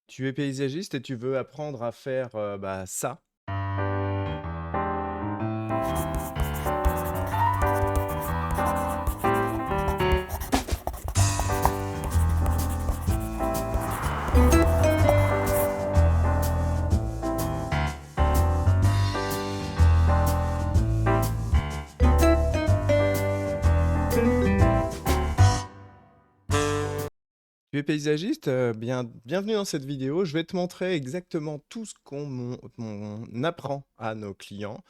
Tu es paysagiste et tu veux apprendre à faire, ça. Tu es paysagiste? Bienvenue dans cette vidéo. Je vais te montrer exactement tout ce on apprend à nos clients,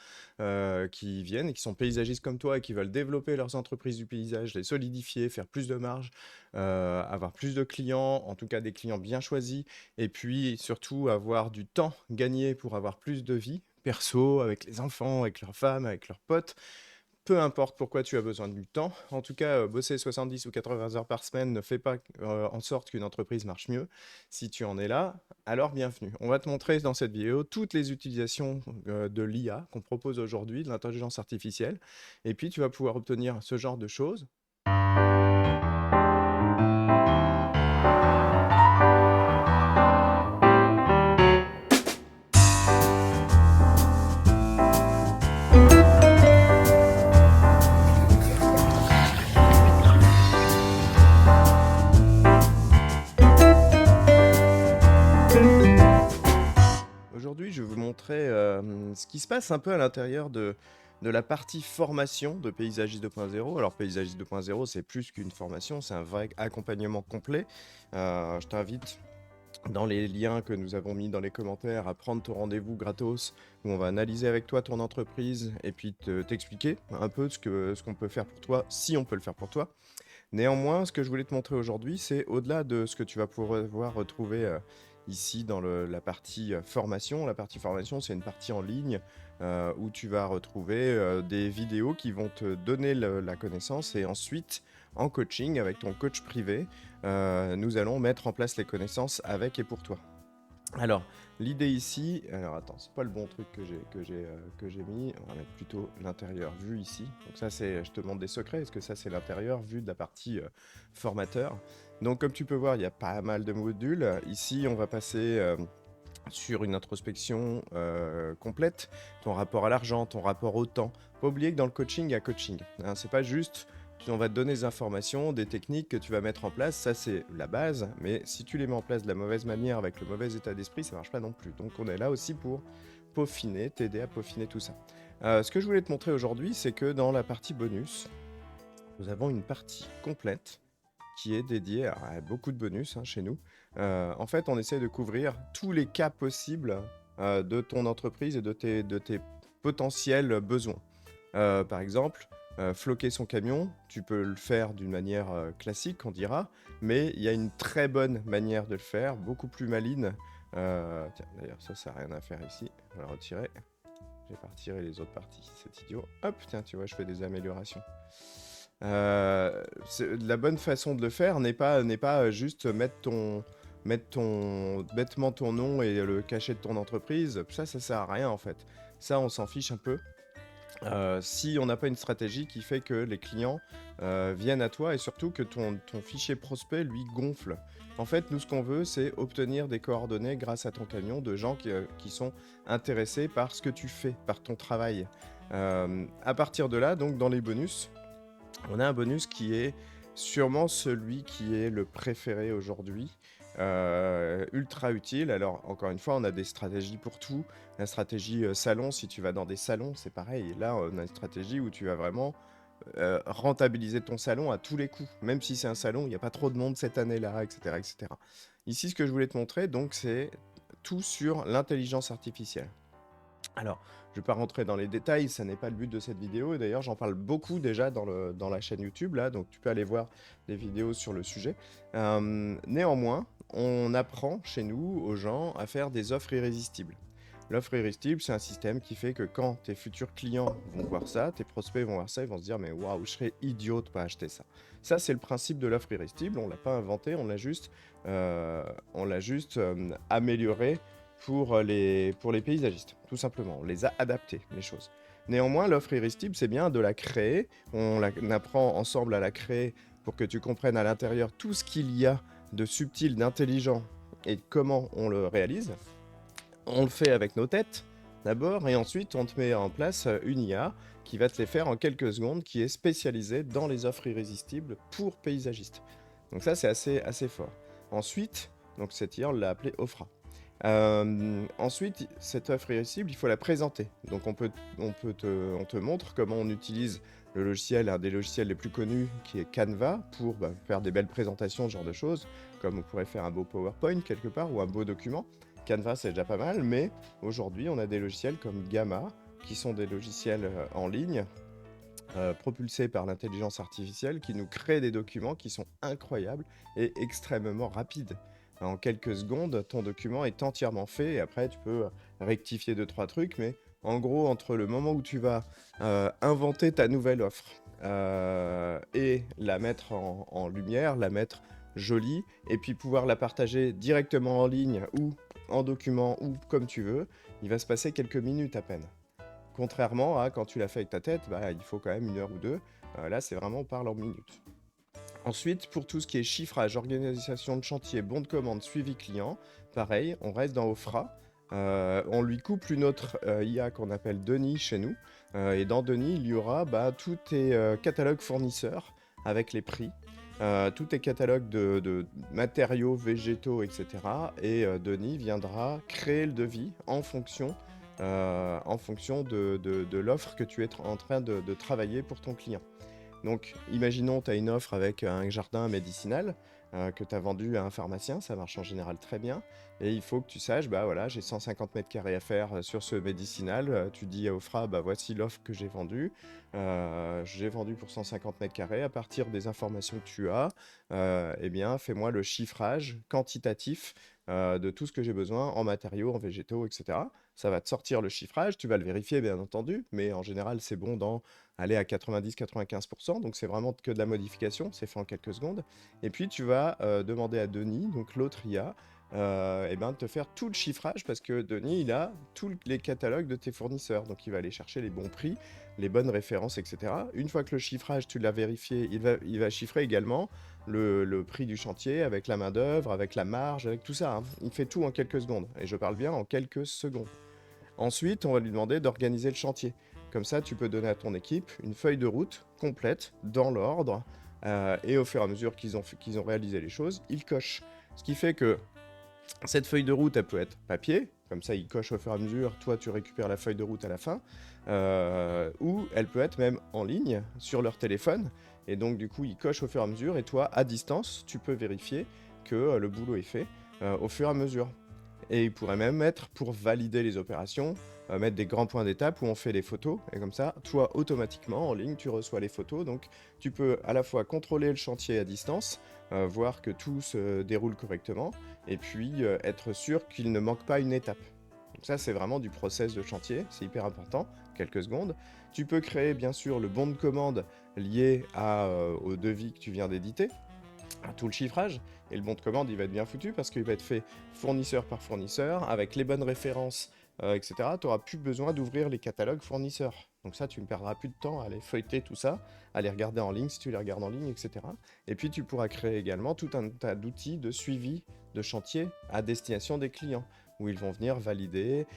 qui viennent et qui sont paysagistes comme toi et qui veulent développer leurs entreprises du paysage, les solidifier, faire plus de marge, avoir plus de clients, en tout cas des clients bien choisis et puis surtout avoir du temps gagné pour avoir plus de vie perso avec les enfants, avec leurs femmes, avec leurs potes. Peu importe pourquoi tu as besoin du temps. En tout cas, bosser 70 ou 80 heures par semaine ne fait pas en sorte qu'une entreprise marche mieux. Si tu en es là, alors bienvenue. On va te montrer dans cette vidéo toutes les utilisations de l'IA qu'on propose aujourd'hui, de l'intelligence artificielle. Et puis, tu vas pouvoir obtenir ce genre de choses. Aujourd'hui, je vais vous montrer ce qui se passe un peu à l'intérieur de la partie formation de Paysagiste 2.0. Alors, Paysagiste 2.0, c'est plus qu'une formation, c'est un vrai accompagnement complet. Je t'invite dans les liens que nous avons mis dans les commentaires à prendre ton rendez-vous gratos où on va analyser avec toi ton entreprise et puis t'expliquer un peu ce qu'on peut faire pour toi, si on peut le faire pour toi. Néanmoins, ce que je voulais te montrer aujourd'hui, c'est au-delà de ce que tu vas pouvoir retrouver ici dans la partie formation. La partie formation, c'est une partie en ligne où tu vas retrouver des vidéos qui vont te donner la connaissance et ensuite, en coaching avec ton coach privé, nous allons mettre en place les connaissances avec et pour toi. Alors, l'idée ici, alors attends, c'est pas le bon truc que j'ai mis. On va mettre plutôt l'intérieur vue ici. Donc ça, je te demande des secrets, parce que ça, c'est l'intérieur vue de la partie formateur. Donc, comme tu peux voir, il y a pas mal de modules. Ici, on va passer sur une introspection complète, ton rapport à l'argent, ton rapport au temps. Pas oublier que dans le coaching, il y a coaching. Hein, c'est pas juste on va te donner des informations, des techniques que tu vas mettre en place, ça c'est la base, mais si tu les mets en place de la mauvaise manière, avec le mauvais état d'esprit, ça marche pas non plus. Donc on est là aussi pour peaufiner, t'aider à peaufiner tout ça. Ce que je voulais te montrer aujourd'hui, c'est que dans la partie bonus, nous avons une partie complète qui est dédiée à beaucoup de bonus chez nous. En fait, on essaie de couvrir tous les cas possibles de ton entreprise et de tes potentiels besoins. Par exemple, floquer son camion, tu peux le faire d'une manière classique, on dira, mais il y a une très bonne manière de le faire, beaucoup plus maligne. Tiens, d'ailleurs, ça n'a rien à faire ici. On va le retirer. Je vais pas retirer les autres parties, c'est idiot. Hop, tiens, tu vois, je fais des améliorations. La bonne façon de le faire n'est pas juste mettre bêtement ton nom et le cachet de ton entreprise. Ça sert à rien en fait. Ça, on s'en fiche un peu. Si on n'a pas une stratégie qui fait que les clients viennent à toi et surtout que ton fichier prospect, lui, gonfle. En fait, nous, ce qu'on veut, c'est obtenir des coordonnées grâce à ton camion de gens qui sont intéressés par ce que tu fais, par ton travail. À partir de là, donc, dans les bonus, on a un bonus qui est sûrement celui qui est le préféré aujourd'hui. Ultra utile. Alors, encore une fois, on a des stratégies pour tout. La stratégie salon, si tu vas dans des salons, c'est pareil. Là, on a une stratégie où tu vas vraiment rentabiliser ton salon à tous les coups. Même si c'est un salon, il n'y a pas trop de monde cette année-là, etc., etc. Ici, ce que je voulais te montrer, donc, c'est tout sur l'intelligence artificielle. Alors, je ne vais pas rentrer dans les détails, ça n'est pas le but de cette vidéo. Et d'ailleurs, j'en parle beaucoup déjà dans la chaîne YouTube, là, donc tu peux aller voir des vidéos sur le sujet. Néanmoins, on apprend chez nous aux gens à faire des offres irrésistibles. L'offre irrésistible, c'est un système qui fait que quand tes futurs clients vont voir ça, tes prospects vont voir ça, ils vont se dire « mais waouh, je serais idiot de pas acheter ça ». Ça, c'est le principe de l'offre irrésistible, on ne l'a pas inventé, on l'a juste, amélioré pour les paysagistes, tout simplement. On les a adaptés, les choses. Néanmoins, l'offre irrésistible, c'est bien de la créer. On apprend ensemble à la créer pour que tu comprennes à l'intérieur tout ce qu'il y a de subtil, d'intelligent, et comment on le réalise. On le fait avec nos têtes d'abord, et ensuite on te met en place une IA qui va te les faire en quelques secondes, qui est spécialisée dans les offres irrésistibles pour paysagistes. Donc ça, c'est assez fort. Ensuite, donc cette IA, on l'a appelée Ofra. Ensuite, cette offre irrésistible, il faut la présenter. Donc on te montre comment on utilise le logiciel, un des logiciels les plus connus, qui est Canva, pour faire des belles présentations, ce genre de choses, comme on pourrait faire un beau PowerPoint quelque part, ou un beau document. Canva, c'est déjà pas mal, mais aujourd'hui, on a des logiciels comme Gamma, qui sont des logiciels en ligne, propulsés par l'intelligence artificielle, qui nous créent des documents qui sont incroyables et extrêmement rapides. En quelques secondes, ton document est entièrement fait, et après, tu peux rectifier 2-3 trucs, mais en gros, entre le moment où tu vas inventer ta nouvelle offre et la mettre en lumière, la mettre jolie, et puis pouvoir la partager directement en ligne ou en document ou comme tu veux, il va se passer quelques minutes à peine. Contrairement à quand tu l'as fait avec ta tête, il faut quand même 1 heure ou 2. Là, c'est vraiment on parle en minutes. Ensuite, pour tout ce qui est chiffrage, organisation de chantier, bon de commande, suivi client, pareil, on reste dans Ofra. On lui couple une autre IA qu'on appelle Denis chez nous. Et dans Denis, il y aura tous tes catalogues fournisseurs avec les prix. Tous tes catalogues de matériaux, végétaux, etc. Et Denis viendra créer le devis en fonction de l'offre que tu es en train de travailler pour ton client. Donc, imaginons, tu as une offre avec un jardin médicinal que tu as vendu à un pharmacien, ça marche en général très bien. Et il faut que tu saches, voilà, j'ai 150 mètres carrés à faire sur ce médicinal. Tu dis à Ofra, voici l'offre que j'ai vendue pour 150 mètres carrés. À partir des informations que tu as, eh bien, fais-moi le chiffrage quantitatif de tout ce que j'ai besoin en matériaux, en végétaux, etc. Ça va te sortir le chiffrage, tu vas le vérifier, bien entendu, mais en général, c'est bon dans aller à 90-95%, donc c'est vraiment que de la modification, c'est fait en quelques secondes. Et puis tu vas demander à Denis, donc l'autre IA, de te faire tout le chiffrage, parce que Denis, il a tous les catalogues de tes fournisseurs, donc il va aller chercher les bons prix, les bonnes références, etc. Une fois que le chiffrage, tu l'as vérifié, il va chiffrer également le prix du chantier, avec la main-d'œuvre, avec la marge, avec tout ça, hein. Il fait tout en quelques secondes, et je parle bien en quelques secondes. Ensuite, on va lui demander d'organiser le chantier. Comme ça, tu peux donner à ton équipe une feuille de route complète, dans l'ordre, et au fur et à mesure qu'ils ont réalisé les choses, ils cochent. Ce qui fait que cette feuille de route, elle peut être papier, comme ça ils cochent au fur et à mesure, toi tu récupères la feuille de route à la fin, ou elle peut être même en ligne, sur leur téléphone, et donc du coup ils cochent au fur et à mesure, et toi, à distance, tu peux vérifier que le boulot est fait au fur et à mesure. Et il pourrait même mettre, pour valider les opérations, mettre des grands points d'étape où on fait les photos. Et comme ça, toi, automatiquement, en ligne, tu reçois les photos. Donc, tu peux à la fois contrôler le chantier à distance, voir que tout se déroule correctement, et puis être sûr qu'il ne manque pas une étape. Donc ça, c'est vraiment du process de chantier. C'est hyper important. Quelques secondes. Tu peux créer, bien sûr, le bon de commande lié au devis que tu viens d'éditer, à tout le chiffrage. Et le bon de commande, il va être bien foutu parce qu'il va être fait fournisseur par fournisseur, avec les bonnes références, etc. Tu n'auras plus besoin d'ouvrir les catalogues fournisseurs. Donc ça, tu ne perdras plus de temps à aller feuilleter tout ça, à les regarder en ligne si tu les regardes en ligne, etc. Et puis tu pourras créer également tout un tas d'outils de suivi de chantier à destination des clients, où ils vont venir valider,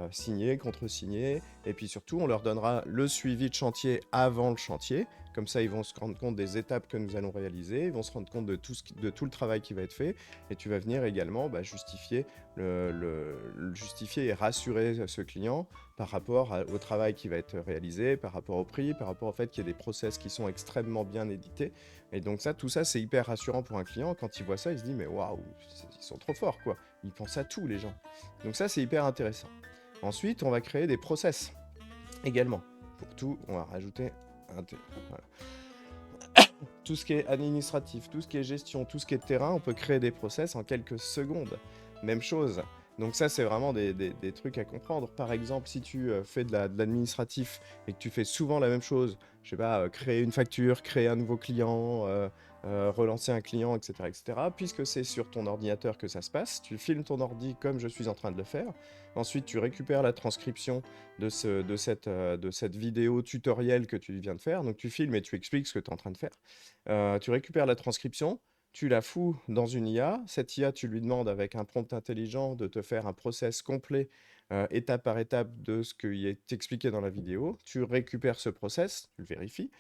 signer, contre-signer, et puis surtout, on leur donnera le suivi de chantier avant le chantier. Comme ça, ils vont se rendre compte des étapes que nous allons réaliser, ils vont se rendre compte de tout le travail qui va être fait, et tu vas venir également justifier, justifier et rassurer ce client par rapport au travail qui va être réalisé, par rapport au prix, par rapport au fait qu'il y a des process qui sont extrêmement bien édités. Et donc ça, tout ça, c'est hyper rassurant pour un client. Quand il voit ça, il se dit, mais waouh, ils sont trop forts, quoi. Ils pensent à tout, les gens. Donc ça, c'est hyper intéressant. Ensuite, on va créer des process également. Pour tout, on va rajouter voilà. Tout ce qui est administratif, tout ce qui est gestion, tout ce qui est terrain, on peut créer des process en quelques secondes. Même chose. Donc ça, c'est vraiment des trucs à comprendre. Par exemple, si tu fais de l'administratif et que tu fais souvent la même chose, je sais pas, créer une facture, créer un nouveau client, relancer un client, etc., etc., puisque c'est sur ton ordinateur que ça se passe, tu filmes ton ordi comme je suis en train de le faire. Ensuite, tu récupères la transcription de cette vidéo tutoriel que tu viens de faire. Donc tu filmes et tu expliques ce que tu es en train de faire. Tu récupères la transcription, tu la fous dans une IA. Cette IA, tu lui demandes avec un prompt intelligent de te faire un process complet, étape par étape de ce qui est expliqué dans la vidéo. Tu récupères ce process, tu le vérifies,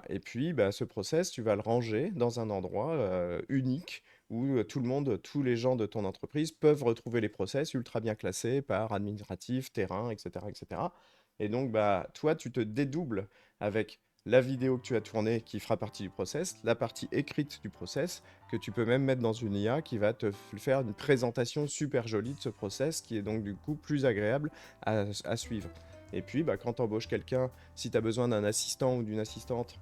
et puis bah, ce process, tu vas le ranger dans un endroit unique où tout le monde, tous les gens de ton entreprise peuvent retrouver les process ultra bien classés par administratif, terrain, etc., etc. Et cetera. Et donc, bah, toi, tu te dédoubles avec la vidéo que tu as tournée qui fera partie du process, la partie écrite du process, que tu peux même mettre dans une IA qui va te faire une présentation super jolie de ce process, qui est donc du coup plus agréable à suivre. Et puis, bah, quand tu embauches quelqu'un, si tu as besoin d'un assistant ou d'une assistante,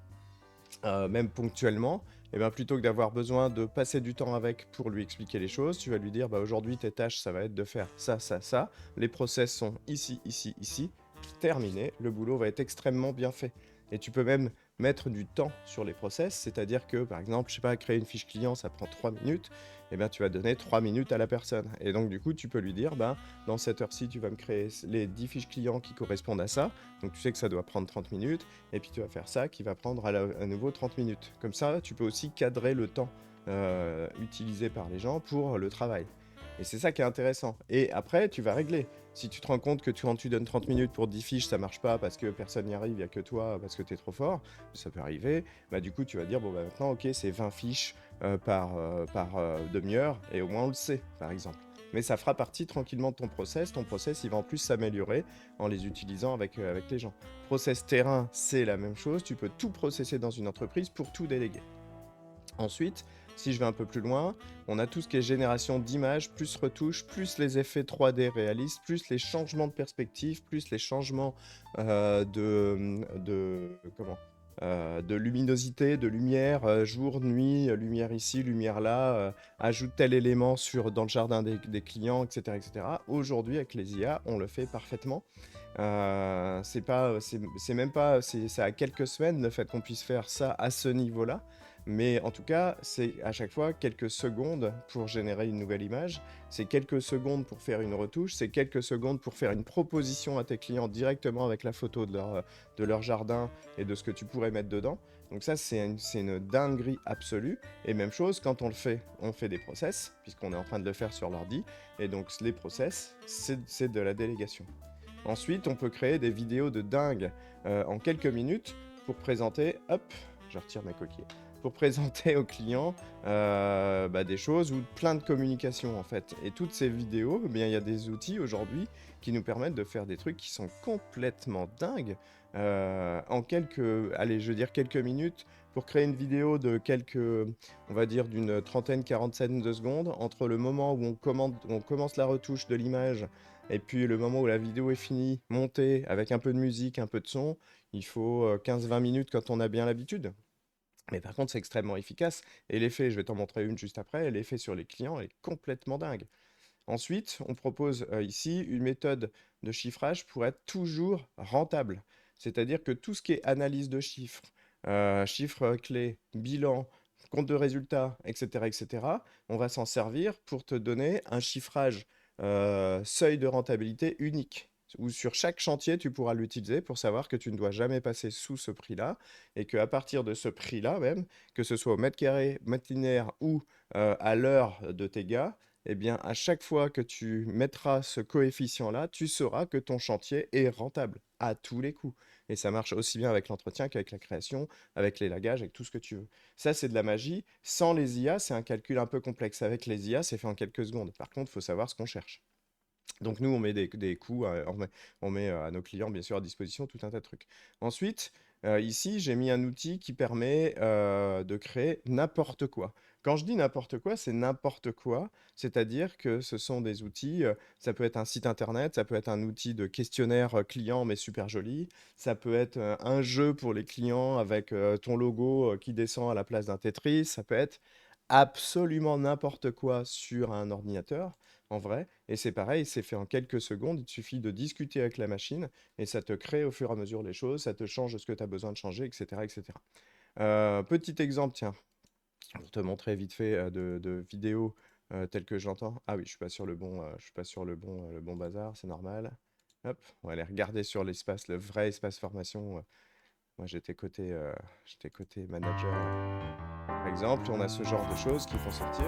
même ponctuellement, et ben plutôt que d'avoir besoin de passer du temps avec pour lui expliquer les choses, tu vas lui dire bah, aujourd'hui tes tâches ça va être de faire ça, ça, ça, les process sont ici, ici, ici, terminé, le boulot va être extrêmement bien fait. Et tu peux même mettre du temps sur les process, c'est-à-dire que par exemple, je sais pas, créer une fiche client ça prend 3 minutes, et bien tu vas donner 3 minutes à la personne. Et donc du coup tu peux lui dire bah, dans cette heure-ci tu vas me créer les 10 fiches clients qui correspondent à ça, donc tu sais que ça doit prendre 30 minutes, et puis tu vas faire ça qui va prendre à nouveau 30 minutes. Comme ça, tu peux aussi cadrer le temps utilisé par les gens pour le travail. Et c'est ça qui est intéressant. Et après, tu vas régler. Si tu te rends compte que quand tu donnes 30 minutes pour 10 fiches, ça marche pas parce que personne n'y arrive, il n'y a que toi, parce que tu es trop fort, ça peut arriver, bah du coup tu vas dire, bon bah maintenant ok, c'est 20 fiches par demi-heure, et au moins on le sait, par exemple. Mais ça fera partie tranquillement de ton process il va en plus s'améliorer en les utilisant avec les gens. Process terrain, c'est la même chose, tu peux tout processer dans une entreprise pour tout déléguer. Ensuite, si je vais un peu plus loin, on a tout ce qui est génération d'images, plus retouches, plus les effets 3D réalistes, plus les changements de perspective, plus les changements de luminosité, de lumière, jour, nuit, lumière ici, lumière là, ajoute tel élément dans le jardin des clients, etc., etc. Aujourd'hui, avec les IA, on le fait parfaitement. C'est même pas, c'est à quelques semaines le fait qu'on puisse faire ça à ce niveau-là. Mais en tout cas, c'est à chaque fois quelques secondes pour générer une nouvelle image, c'est quelques secondes pour faire une retouche, c'est quelques secondes pour faire une proposition à tes clients directement avec la photo de leur jardin et de ce que tu pourrais mettre dedans. Donc ça, c'est une dinguerie absolue. Et même chose, quand on fait des process, puisqu'on est en train de le faire sur l'ordi. Et donc les process, c'est de la délégation. Ensuite, on peut créer des vidéos de dingue en quelques minutes pour présenter, hop, je retire mes coquilles, pour présenter aux clients bah, des choses ou plein de communications en fait. Et toutes ces vidéos, eh bien il y a des outils aujourd'hui qui nous permettent de faire des trucs qui sont complètement dingues en allez, je veux dire quelques minutes pour créer une vidéo de on va dire d'une trentaine, quarantaine de secondes entre le moment où on commence la retouche de l'image et puis le moment où la vidéo est finie, montée, avec un peu de musique, un peu de son, il faut 15-20 minutes quand on a bien l'habitude. Mais par contre, c'est extrêmement efficace. Et l'effet, je vais t'en montrer une juste après, l'effet sur les clients est complètement dingue. Ensuite, on propose ici une méthode de chiffrage pour être toujours rentable. C'est-à-dire que tout ce qui est analyse de chiffres, chiffres clés, bilan, compte de résultats, etc., etc., on va s'en servir pour te donner un chiffrage seuil de rentabilité unique, où sur chaque chantier, tu pourras l'utiliser pour savoir que tu ne dois jamais passer sous ce prix-là, et qu'à partir de ce prix-là même, que ce soit au mètre carré, mètre linéaire ou à l'heure de tes gars, eh bien, à chaque fois que tu mettras ce coefficient-là, tu sauras que ton chantier est rentable à tous les coups. Et ça marche aussi bien avec l'entretien qu'avec la création, avec les lagages, avec tout ce que tu veux. Ça, c'est de la magie. Sans les IA, c'est un calcul un peu complexe. Avec les IA, c'est fait en quelques secondes. Par contre, il faut savoir ce qu'on cherche. Donc nous, on met des coûts, on met à nos clients, bien sûr, à disposition tout un tas de trucs. Ensuite, ici, j'ai mis un outil qui permet de créer n'importe quoi. Quand je dis n'importe quoi, c'est n'importe quoi, c'est-à-dire que ce sont des outils, ça peut être un site internet, ça peut être un outil de questionnaire client, mais super joli, ça peut être un jeu pour les clients avec ton logo qui descend à la place d'un Tetris, ça peut être absolument n'importe quoi sur un ordinateur, en vrai. Et c'est pareil, c'est fait en quelques secondes. Il te suffit de discuter avec la machine et ça te crée au fur et à mesure les choses, ça te change ce que tu as besoin de changer, etc., etc. Petit exemple, tiens, pour te montrer vite fait de vidéos telles que j'entends. Ah oui, je suis pas sur je suis pas sur le bon bazar, c'est normal. Hop, on va aller regarder sur l'espace, le vrai espace formation. Moi, j'étais côté manager, par exemple. On a ce genre de choses qui font sortir.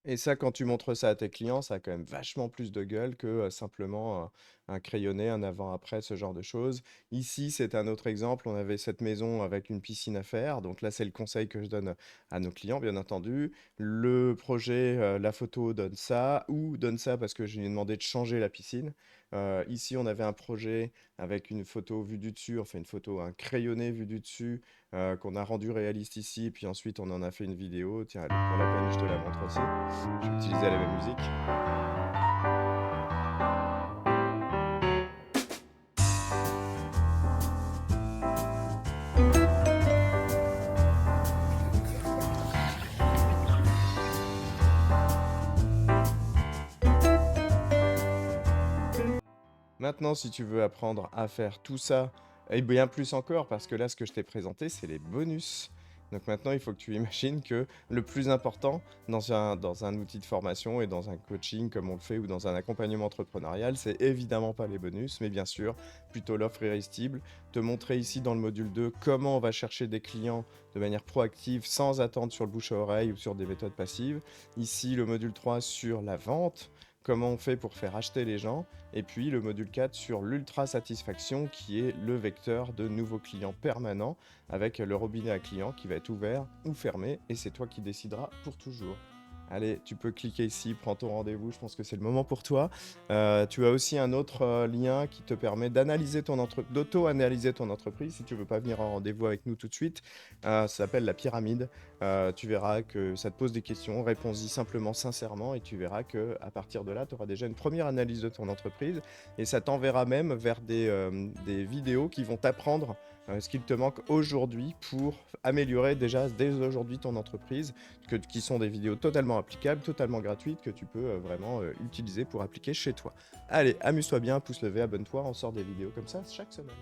Et ça, quand tu montres ça à tes clients, ça a quand même vachement plus de gueule que simplement un crayonné, un avant-après, ce genre de choses. Ici, c'est un autre exemple. On avait cette maison avec une piscine à faire. Donc là, c'est le conseil que je donne à nos clients, bien entendu. Le projet, la photo donne ça, ou donne ça parce que je lui ai demandé de changer la piscine. Ici, on avait un projet avec une photo vue du dessus, enfin une photo, un crayonné vu du dessus, qu'on a rendu réaliste ici, puis ensuite on en a fait une vidéo. Tiens, allez, pour la peine, je te la montre aussi. Je vais utiliser la même musique. Maintenant, si tu veux apprendre à faire tout ça, et bien plus encore, parce que là, ce que je t'ai présenté, c'est les bonus. Donc maintenant, il faut que tu imagines que le plus important dans un outil de formation et dans un coaching comme on le fait ou dans un accompagnement entrepreneurial, c'est évidemment pas les bonus, mais bien sûr plutôt l'offre irrésistible. Te montrer ici dans le module 2 comment on va chercher des clients de manière proactive sans attendre sur le bouche à oreille ou sur des méthodes passives. Ici, le module 3 sur la vente, comment on fait pour faire acheter les gens, et puis le module 4 sur l'ultra satisfaction qui est le vecteur de nouveaux clients permanents avec le robinet à clients qui va être ouvert ou fermé et c'est toi qui décideras pour toujours. Allez, tu peux cliquer ici, prends ton rendez-vous, je pense que c'est le moment pour toi. Tu as aussi un autre lien qui te permet d'auto-analyser ton entreprise si tu veux pas venir en rendez-vous avec nous tout de suite. Ça s'appelle la pyramide. Tu verras que ça te pose des questions, réponds-y simplement, sincèrement, et tu verras que à partir de là, tu auras déjà une première analyse de ton entreprise et ça t'enverra même vers des vidéos qui vont t'apprendre ce qu'il te manque aujourd'hui pour améliorer déjà dès aujourd'hui ton entreprise, qui sont des vidéos totalement applicables, totalement gratuites, que tu peux vraiment utiliser pour appliquer chez toi. Allez, amuse-toi bien, pouce levé, abonne-toi, on sort des vidéos comme ça chaque semaine.